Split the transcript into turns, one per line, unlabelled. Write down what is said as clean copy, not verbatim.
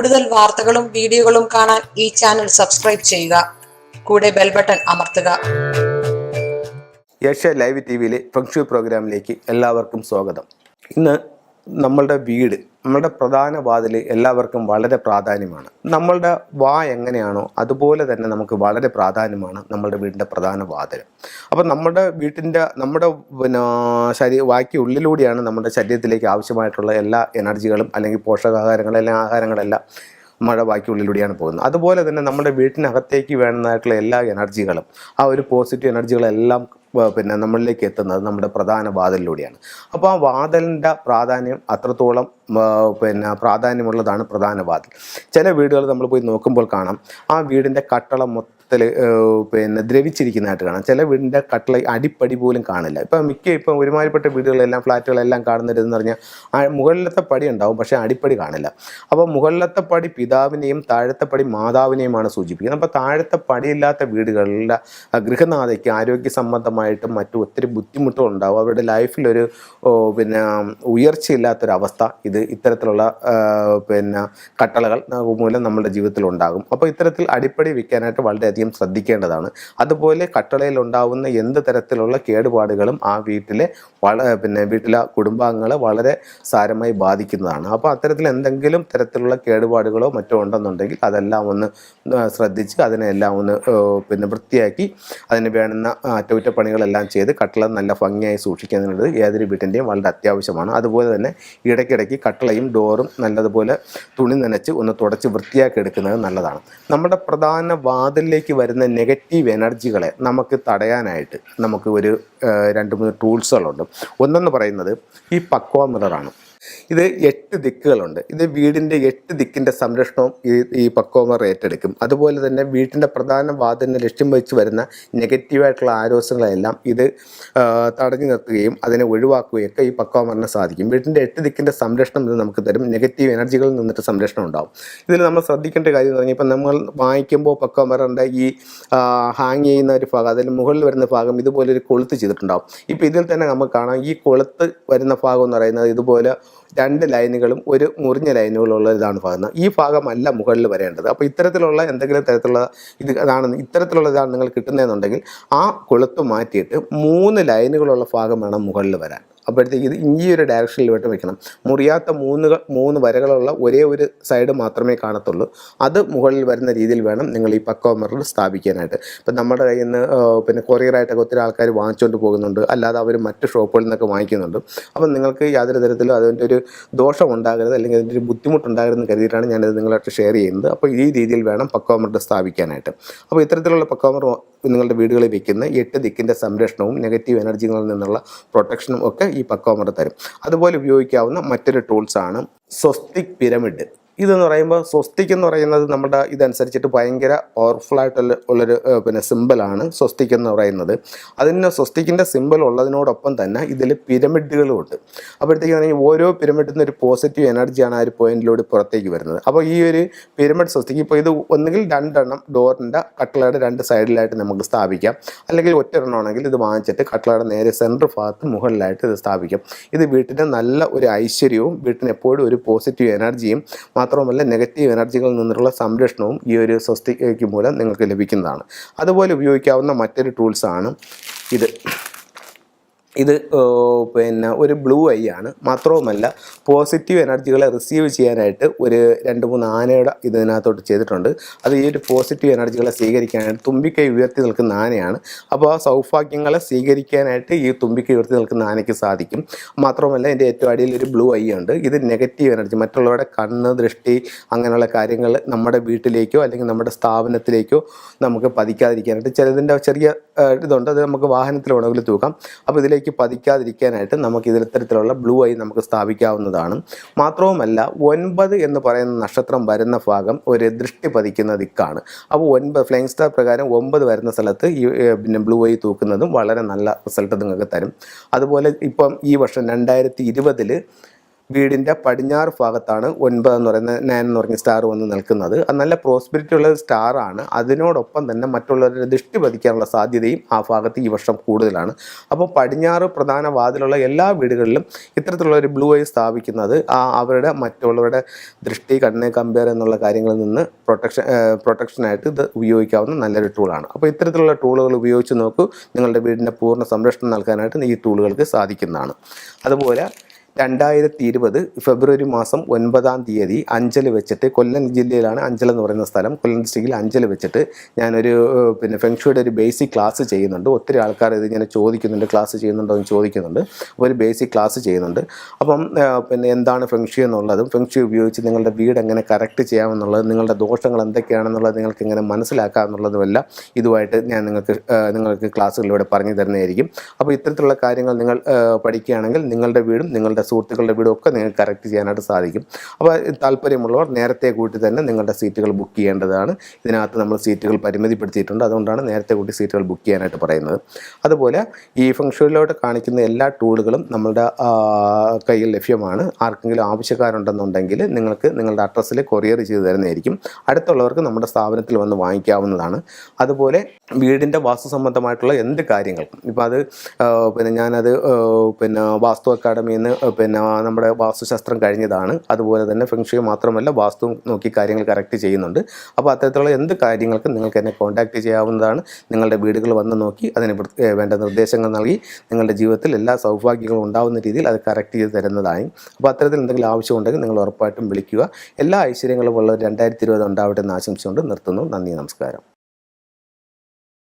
കൂടുതൽ വാർത്തകളും വീഡിയോകളും കാണാൻ ഈ ചാനൽ സബ്സ്ക്രൈബ് ചെയ്യുക. കൂടെ ബെൽ ബട്ടൺ അമർത്തുക.
ഏഷ്യ ലൈവ് ടിവിയിലെ ഫെങ്ഷുയി പ്രോഗ്രാമിലേക്ക് എല്ലാവർക്കും സ്വാഗതം. ഇന്ന് നമ്മളുടെ വീട്, നമ്മളുടെ പ്രധാന വാതിൽ എല്ലാവർക്കും വളരെ പ്രാധാന്യമാണ്. നമ്മളുടെ വാ എങ്ങനെയാണോ അതുപോലെ തന്നെ നമുക്ക് വളരെ പ്രാധാന്യമാണ് നമ്മളുടെ വീടിൻ്റെ പ്രധാന വാതിൽ. അപ്പം നമ്മുടെ വീട്ടിൻ്റെ വായ്ക്ക് ഉള്ളിലൂടെയാണ് നമ്മുടെ ശരീരത്തിലേക്ക് ആവശ്യമായിട്ടുള്ള എല്ലാ എനർജികളും അല്ലെങ്കിൽ പോഷകാഹാരങ്ങളും അല്ലെങ്കിൽ ആഹാരങ്ങളെല്ലാം വായ്ക്കുള്ളിലൂടെയാണ് പോകുന്നത്. അതുപോലെ തന്നെ നമ്മുടെ വീട്ടിനകത്തേക്ക് വേണ്ടതായിട്ടുള്ള എല്ലാ എനർജികളും ആ ഒരു പോസിറ്റീവ് എനർജികളെല്ലാം നമ്മളിലേക്ക് എത്തുന്നത് നമ്മുടെ പ്രധാന വാതിലിലൂടെയാണ്. അപ്പോൾ ആ വാതിലിൻ്റെ പ്രാധാന്യം അത്രത്തോളം പ്രാധാന്യമുള്ളതാണ് പ്രധാന വാതിൽ. ചില വീടുകൾ നമ്മൾ പോയി നോക്കുമ്പോൾ കാണാം ആ വീടിൻ്റെ കട്ടള മൊത്തത്തിൽ ദ്രവിച്ചിരിക്കുന്നതായിട്ട് കാണാം. ചില വീടിൻ്റെ കട്ടള അടിപ്പടി പോലും കാണില്ല. ഇപ്പം ഒരുമാതിരിപ്പെട്ട വീടുകളെല്ലാം ഫ്ലാറ്റുകളെല്ലാം കാണുന്നതെന്ന് പറഞ്ഞാൽ മുകളിലത്തെ പടി ഉണ്ടാവും, പക്ഷേ അടിപ്പടി കാണില്ല. അപ്പോൾ മുകളിലത്തെ പടി പിതാവിനെയും താഴത്തെ പടി മാതാവിനെയുമാണ് സൂചിപ്പിക്കുന്നത്. അപ്പോൾ താഴത്തെ പടിയില്ലാത്ത വീടുകളിലെ ഗൃഹനാഥയ്ക്ക് ആരോഗ്യ സംബന്ധമായിട്ടും മറ്റും ഒത്തിരി ബുദ്ധിമുട്ടുകൾ ഉണ്ടാവും. അവരുടെ ലൈഫിലൊരു ഉയർച്ചയില്ലാത്തൊരവസ്ഥ ഇത്തരത്തിലുള്ള കട്ടളകൾ മൂലം നമ്മുടെ ജീവിതത്തിൽ ഉണ്ടാകും. അപ്പോൾ ഇത്തരത്തിൽ അടിപ്പടി വയ്ക്കാനായിട്ട് വളരെയധികം ശ്രദ്ധിക്കേണ്ടതാണ്. അതുപോലെ കട്ടളയിൽ ഉണ്ടാവുന്ന എന്ത് തരത്തിലുള്ള കേടുപാടുകളും ആ വീട്ടിലെ വീട്ടിലെ കുടുംബാംഗങ്ങളെ വളരെ സാരമായി ബാധിക്കുന്നതാണ്. അപ്പോൾ അത്തരത്തിൽ എന്തെങ്കിലും തരത്തിലുള്ള കേടുപാടുകളോ മറ്റോ ഉണ്ടെന്നുണ്ടെങ്കിൽ അതെല്ലാം ഒന്ന് ശ്രദ്ധിച്ച് അതിനെല്ലാം ഒന്ന് വൃത്തിയാക്കി അതിന് വേണ്ടുന്ന അറ്റകുറ്റപ്പണികളെല്ലാം ചെയ്ത് കട്ടള നല്ല ഭംഗിയായി സൂക്ഷിക്കുന്നത് ഏതൊരു വീട്ടിൻ്റെയും വളരെ അത്യാവശ്യമാണ്. അതുപോലെ തന്നെ ഇടയ്ക്കിടയ്ക്ക് കട്ടളയും ഡോറും നല്ലതുപോലെ തുണി നനച്ച് ഒന്ന് തുടച്ച് വൃത്തിയാക്കി എടുക്കുന്നത് നല്ലതാണ്. നമ്മുടെ പ്രധാന വാതിലിലേക്ക് വരുന്ന നെഗറ്റീവ് എനർജികളെ നമുക്ക് തടയാനായിട്ട് നമുക്ക് ഒരു 2-3 ടൂൾസുകളുണ്ട്. ഒന്നെന്ന് പറയുന്നത് ഈ പക്വ മിററാണ്. ഇത് 8 ദിക്കുകളുണ്ട്. ഇത് വീടിൻ്റെ 8 ദിക്കിൻ്റെ സംരക്ഷണവും ഈ പക്വ മിറർ ഏറ്റെടുക്കും. അതുപോലെ തന്നെ വീട്ടിൻ്റെ പ്രധാന വാതിലിനെ ലക്ഷ്യം വെച്ച് വരുന്ന നെഗറ്റീവായിട്ടുള്ള ആരോപണങ്ങളെല്ലാം ഇത് തടഞ്ഞു നിർത്തുകയും അതിനെ ഒഴിവാക്കുകയൊക്കെ ഈ പക്വ മിററിന് സാധിക്കും. വീട്ടിൻ്റെ 8 ദിക്കിൻ്റെ സംരക്ഷണം ഇത് നമുക്ക് തരും. നെഗറ്റീവ് എനർജികളിൽ നിന്നിട്ട് സംരക്ഷണം ഉണ്ടാകും. ഇതിൽ നമ്മൾ ശ്രദ്ധിക്കേണ്ട കാര്യം എന്ന് പറഞ്ഞാൽ ഇപ്പം നമ്മൾ വാങ്ങിക്കുമ്പോൾ പക്വ മിററിൻ്റെ ഈ ഹാങ് ചെയ്യുന്ന ഒരു ഭാഗം, അതിൽ മുകളിൽ വരുന്ന ഭാഗം ഇതുപോലെ ഒരു കൊളുത്ത് ചെയ്തിട്ടുണ്ടാകും. ഇപ്പോൾ ഇതിൽ തന്നെ നമുക്ക് കാണാം ഈ കൊളുത്ത് വരുന്ന ഭാഗം എന്ന് പറയുന്നത് ഇതുപോലെ 2 ലൈനുകളും ഒരു മുറിഞ്ഞ ലൈനുകളുള്ള ഇതാണ് ഭാഗം. ഈ ഭാഗമല്ല മുകളിൽ വരേണ്ടത്. അപ്പോൾ ഇത്തരത്തിലുള്ള എന്തെങ്കിലും തരത്തിലുള്ള ഇത്തരത്തിലുള്ളതാണ് നിങ്ങൾ കിട്ടുന്നതെന്നുണ്ടെങ്കിൽ ആ കൊളുത്ത് മാറ്റിയിട്ട് 3 ലൈനുകളുള്ള ഭാഗം വേണം മുകളിൽ വരാൻ. അപ്പോഴത്തേക്ക് ഇത് ഈ ഒരു ഡയറക്ഷനിലോട്ട് വെക്കണം. മുറിയാത്ത 3 വരകളുള്ള ഒരേ ഒരു സൈഡ് മാത്രമേ കാണത്തുള്ളൂ. അത് മുകളിൽ വരുന്ന രീതിയിൽ വേണം നിങ്ങൾ ഈ പക്വ മിറർ സ്ഥാപിക്കാനായിട്ട്. ഇപ്പം നമ്മുടെ കയ്യിൽ നിന്ന് കൊറിയറായിട്ടൊക്കെ ഒത്തിരി ആൾക്കാർ വാങ്ങിച്ചുകൊണ്ട് പോകുന്നുണ്ട്, അല്ലാതെ അവർ മറ്റ് ഷോപ്പുകളിൽ നിന്നൊക്കെ വാങ്ങിക്കുന്നുണ്ട്. അപ്പം നിങ്ങൾക്ക് യാതൊരു തരത്തിലും അതിൻ്റെ ഒരു ദോഷം ഉണ്ടാകരുത് അല്ലെങ്കിൽ അതിൻ്റെ ഒരു ബുദ്ധിമുട്ടുണ്ടാകരുതെന്ന് കരുതിയിട്ടാണ് ഞാനിത് നിങ്ങളായിട്ട് ഷെയർ ചെയ്യുന്നത്. അപ്പോൾ ഈ രീതിയിൽ വേണം പക്വ മിറർ സ്ഥാപിക്കാനായിട്ട്. അപ്പോൾ ഇത്തരത്തിലുള്ള പക്വ മിറർ നിങ്ങളുടെ വീടുകളിൽ വയ്ക്കുന്ന 8 ദിക്കിൻ്റെ സംരക്ഷണവും നെഗറ്റീവ് എനർജികളിൽ നിന്നുള്ള പ്രൊട്ടക്ഷനും ഒക്കെ ഈ പക്വ മിറർ തരും. അതുപോലെ ഉപയോഗിക്കാവുന്ന മറ്റൊരു ടൂൾസാണ് സ്വസ്തിക് പിരമിഡ്. ഇതെന്ന് പറയുമ്പോൾ സ്വസ്തിക് എന്ന് പറയുന്നത് നമ്മുടെ ഇതനുസരിച്ചിട്ട് ഭയങ്കര പവർഫുൾ ഉള്ളൊരു സിമ്പിളാണ് സ്വസ്തിക് എന്ന് പറയുന്നത്. അതിന് സ്വസ്തിക്കിൻ്റെ സിമ്പിൾ ഉള്ളതിനോടൊപ്പം തന്നെ ഇതിൽ പിരമിഡുകളും ഉണ്ട്. അപ്പോഴത്തേക്കും ഓരോ പിരമിഡിൽ നിന്ന് ഒരു പോസിറ്റീവ് എനർജിയാണ് ആ ഒരു പോയിന്റിലൂടെ പുറത്തേക്ക് വരുന്നത്. അപ്പോൾ ഈ ഒരു പിരമിഡ് സ്വസ്തിക് ഇപ്പോൾ ഇത് ഒന്നുകിൽ 2 എണ്ണം ഡോറിൻ്റെ കട്ടളയുടെ 2 സൈഡിലായിട്ട് നമുക്ക് സ്ഥാപിക്കാം, അല്ലെങ്കിൽ ഒറ്റെണ്ണമാണെങ്കിൽ ഇത് വാങ്ങിച്ചിട്ട് കട്ടളയുടെ നേരെ സെൻറ്റർ ഭാഗത്ത് മുകളിലായിട്ട് ഇത് സ്ഥാപിക്കാം. ഇത് വീട്ടിന് നല്ല ഒരു ഐശ്വര്യവും വീട്ടിന് എപ്പോഴും ഒരു പോസിറ്റീവ് എനർജിയും മാത്രമല്ല നെഗറ്റീവ് എനർജികളിൽ നിന്നുള്ള സംരക്ഷണവും ഈ ഒരു സ്വസ്തിക് മൂലം നിങ്ങൾക്ക് ലഭിക്കുന്നതാണ്. അതുപോലെ ഉപയോഗിക്കാവുന്ന മറ്റൊരു ടൂൾസാണ് ഇത് ഒരു ബ്ലൂ ഐ ആണ്. മാത്രവുമല്ല പോസിറ്റീവ് എനർജികളെ റിസീവ് ചെയ്യാനായിട്ട് ഒരു 2-3 ആനയുടെ ഇതിനകത്തോട്ട് ചെയ്തിട്ടുണ്ട്. അത് ഈ ഒരു പോസിറ്റീവ് എനർജികളെ സ്വീകരിക്കാനായിട്ട് തുമ്പിക്കൈ ഉയർത്തി നിൽക്കുന്ന ആനയാണ്. അപ്പോൾ ആ സൗഭാഗ്യങ്ങളെ സ്വീകരിക്കാനായിട്ട് ഈ തുമ്പിക്കൈ ഉയർത്തി നിൽക്കുന്ന ആനയ്ക്ക് സാധിക്കും. മാത്രമല്ല ഇതിൻ്റെ ഏറ്റവും അടിയിൽ ഒരു ബ്ലൂ ഐ ഉണ്ട്. ഇത് നെഗറ്റീവ് എനർജി, മറ്റുള്ളവരുടെ കണ്ണ്, ദൃഷ്ടി അങ്ങനെയുള്ള കാര്യങ്ങൾ നമ്മുടെ വീട്ടിലേക്കോ അല്ലെങ്കിൽ നമ്മുടെ സ്ഥാപനത്തിലേക്കോ നമുക്ക് പതിക്കാതിരിക്കാനായിട്ട് ചിലതിൻ്റെ ചെറിയ ഇതുണ്ട്. അത് നമുക്ക് വാഹനത്തിൽ വേണമെങ്കിൽ തൂക്കാം. അപ്പോൾ ഇതിലേക്ക് പതിക്കാതിരിക്കാനായിട്ട് നമുക്ക് ഇത്തരത്തിലുള്ള ബ്ലൂ ഐ നമുക്ക് സ്ഥാപിക്കാവുന്നതാണ്. മാത്രവുമല്ല 9 എന്ന് പറയുന്ന നക്ഷത്രം വരുന്ന ഭാഗം ഒരു ദൃഷ്ടി പതിക്കുന്ന ദിക്കാണ്. അപ്പോൾ 9 ഫ്ലൈങ് സ്റ്റാർ പ്രകാരം 9 വരുന്ന സ്ഥലത്ത് ഈ ബ്ലൂ ഐ തൂക്കുന്നതും വളരെ നല്ല റിസൾട്ട് നിങ്ങൾക്ക് തരും. അതുപോലെ ഇപ്പം ഈ വർഷം 2020 വീടിൻ്റെ പടിഞ്ഞാറ് ഭാഗത്താണ് 9 എന്ന് പറയുന്ന 9 എന്ന് പറഞ്ഞ സ്റ്റാർ വന്ന് നിൽക്കുന്നത്. അത് നല്ല പ്രോസ്പെരിറ്റി ഉള്ള സ്റ്റാറാണ്. അതിനോടൊപ്പം തന്നെ മറ്റുള്ളവരുടെ ദൃഷ്ടി പതിക്കാനുള്ള സാധ്യതയും ആ ഭാഗത്ത് ഈ വർഷം കൂടുതലാണ്. അപ്പോൾ പടിഞ്ഞാറ് പ്രധാന വാതിലുള്ള എല്ലാ വീടുകളിലും ഇത്തരത്തിലുള്ള ഒരു ബ്ലൂ ഐ സ്ഥാപിക്കുന്നത് അവരുടെ മറ്റുള്ളവരുടെ ദൃഷ്ടി, കണ്ണ്, കമ്പയർ എന്നുള്ള കാര്യങ്ങളിൽ നിന്ന് പ്രൊട്ടക്ഷനായിട്ട് ഇത് ഉപയോഗിക്കാവുന്ന നല്ലൊരു ടൂളാണ്. അപ്പോൾ ഇത്തരത്തിലുള്ള ടൂളുകൾ ഉപയോഗിച്ച് നോക്കൂ. നിങ്ങളുടെ വീടിൻ്റെ പൂർണ്ണ സംരക്ഷണം നൽകാനായിട്ട് ഈ ടൂളുകൾക്ക് സാധിക്കുന്നതാണ്. അതുപോലെ 2020 ഫെബ്രുവരി മാസം 9-ാം തീയതി അഞ്ചൽ വെച്ചിട്ട്, കൊല്ലം ജില്ലയിലാണ് അഞ്ചൽ എന്ന് പറയുന്ന സ്ഥലം, കൊല്ലം ഡിസ്ട്രിക്റ്റിൽ അഞ്ചൽ വെച്ചിട്ട് ഞാനൊരു ഫെങ്ഷുയുടെ ഒരു ബേസിക് ക്ലാസ് ചെയ്യുന്നുണ്ട്. ഒത്തിരി ആൾക്കാർ ഇത് ഇങ്ങനെ ചോദിക്കുന്നുണ്ട്, ക്ലാസ് ചെയ്യുന്നുണ്ടോ എന്ന് ചോദിക്കുന്നുണ്ട്. അപ്പോൾ ഒരു ബേസിക് ക്ലാസ് ചെയ്യുന്നുണ്ട്. അപ്പം എന്താണ് ഫെങ്ഷു എന്നുള്ളതും ഫെങ്ഷു ഉപയോഗിച്ച് നിങ്ങളുടെ വീട് എങ്ങനെ കറക്റ്റ് ചെയ്യാമെന്നുള്ളത്, നിങ്ങളുടെ ദോഷങ്ങൾ എന്തൊക്കെയാണെന്നുള്ളത് നിങ്ങൾക്ക് എങ്ങനെ മനസ്സിലാക്കാമെന്നുള്ളതുമെല്ലാം ഇതുമായിട്ട് ഞാൻ നിങ്ങൾക്ക് ക്ലാസ്സുകളിലൂടെ പറഞ്ഞു തരുന്നതായിരിക്കും. അപ്പോൾ ഇത്തരത്തിലുള്ള കാര്യങ്ങൾ നിങ്ങൾ പഠിക്കുകയാണെങ്കിൽ നിങ്ങളുടെ വീടും നിങ്ങളുടെ സുഹൃത്തുക്കളുടെ വീടും ഒക്കെ നിങ്ങൾക്ക് കറക്റ്റ് ചെയ്യാനായിട്ട് സാധിക്കും. അപ്പോൾ താല്പര്യമുള്ളവർ നേരത്തെ കൂട്ടി തന്നെ നിങ്ങളുടെ സീറ്റുകൾ ബുക്ക് ചെയ്യേണ്ടതാണ്. ഇതിനകത്ത് നമ്മൾ സീറ്റുകൾ പരിമിതിപ്പെടുത്തിയിട്ടുണ്ട്. അതുകൊണ്ടാണ് നേരത്തെ കൂട്ടി സീറ്റുകൾ ബുക്ക് ചെയ്യാനായിട്ട് പറയുന്നത്. അതുപോലെ ഈ ഫെങ്ഷുയിലോട്ട് കാണിക്കുന്ന എല്ലാ ടൂളുകളും നമ്മളുടെ കയ്യിൽ ലഭ്യമാണ്. ആർക്കെങ്കിലും ആവശ്യക്കാരുണ്ടെന്നുണ്ടെങ്കിൽ നിങ്ങൾക്ക് നിങ്ങളുടെ അഡ്രസ്സിൽ കൊറിയർ ചെയ്ത് തരുന്നതായിരിക്കും. അടുത്തുള്ളവർക്ക് നമ്മുടെ സ്ഥാപനത്തിൽ വന്ന് വാങ്ങിക്കാവുന്നതാണ്. അതുപോലെ വീടിൻ്റെ വാസ്തു സംബന്ധമായിട്ടുള്ള എന്ത് കാര്യങ്ങൾക്കും, ഇപ്പോൾ അത് ഞാനത് വാസ്തു അക്കാഡമിയിൽ നിന്ന് നമ്മുടെ വാസ്തുശാസ്ത്രം കഴിഞ്ഞതാണ്. അതുപോലെ തന്നെ ഫെങ്ഷുയി മാത്രമല്ല വാസ്തു നോക്കി കാര്യങ്ങൾ കറക്റ്റ് ചെയ്യുന്നുണ്ട്. അപ്പോൾ അത്തരത്തിലുള്ള എന്ത് കാര്യങ്ങൾക്കും നിങ്ങൾക്ക് എന്നെ കോൺടാക്റ്റ് ചെയ്യാവുന്നതാണ്. നിങ്ങളുടെ വീടുകൾ വന്ന് നോക്കി അതിന് വേണ്ട നിർദ്ദേശങ്ങൾ നൽകി നിങ്ങളുടെ ജീവിതത്തിൽ എല്ലാ സൗഭാഗ്യങ്ങളും ഉണ്ടാകുന്ന രീതിയിൽ അത് കറക്റ്റ് ചെയ്ത് തരുന്നതായി. അപ്പോൾ അത്തരത്തിൽ എന്തെങ്കിലും ആവശ്യമുണ്ടെങ്കിൽ നിങ്ങൾ ഉറപ്പായിട്ടും വിളിക്കുക. എല്ലാ ഐശ്വര്യങ്ങളും ഉള്ള 2020 ഉണ്ടാവട്ടെ എന്ന് ആശംസിച്ചുകൊണ്ട് നിർത്തുന്നു. നന്ദി, നമസ്കാരം.